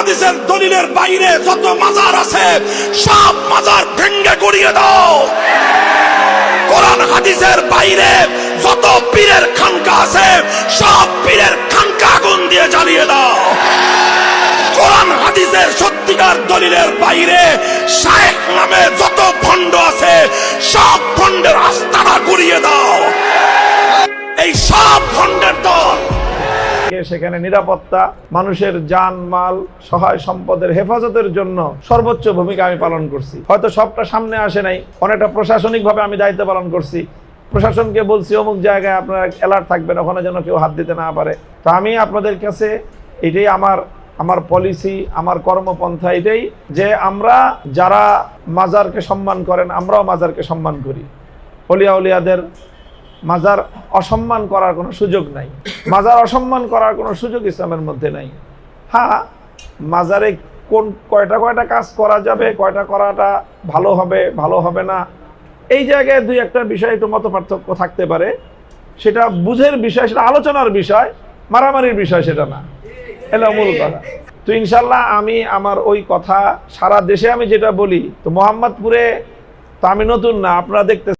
হাদিসের দলিলের বাইরে যত মাজার আছে সব মাজার ভেঙে গুড়িয়ে দাও। কোরআন হাদিসের বাইরে যত পীরের খানকা আছে সব পীরের খানকা আগুন দিয়ে জ্বালিয়ে দাও। কোরআন হাদিসের সত্যিকার দলিলের বাইরে শায়েখ নামে যত ভণ্ড আছে সব ভণ্ডের আস্তানা গুড়িয়ে দাও। এই সব ভণ্ডের দল সেখানে নিরাপত্তা, মানুষের জান মাল, সহায় সম্পদের হেফাজতের জন্য সর্বোচ্চ ভূমিকা আমি পালন করছি। হয়তো সবটা সামনে আসে নাই, অনেকটা প্রশাসনিকভাবে আমি দায়িত্ব পালন করছি। প্রশাসনকে বলছি অমুক জায়গায় আপনারা অ্যালার্ট থাকবেন, ওখানে যেন কেউ হাত দিতে না পারে। তো আমি আপনাদের কাছে এটাই আমার পলিসি, আমার কর্মপন্থা এটাই যে আমরা যারা মাজারকে সম্মান করেন আমরাও মাজারকে সম্মান করি। অলিয়া উলিয়াদের মাজার অসম্মান করার কোনো সুযোগ নাই, মাজার অসম্মান করার কোনো সুযোগ ইসলামের মধ্যে নাই। হ্যাঁ, মাজারে কয়টা কাজ করা যাবে, কয়টা করাটা ভালো হবে না, এই জায়গায় দুই একটা বিষয় একটু মত পার্থক্য থাকতে পারে। সেটা বুঝের বিষয়, সেটা আলোচনার বিষয়, মারামারির বিষয় সেটা না, এটা মূল কথা। তো ইনশাল্লাহ আমি আমার ওই কথা সারা দেশে আমি যেটা বলি, তো মোহাম্মদপুরে তো আমি নতুন না, আপনারা দেখতে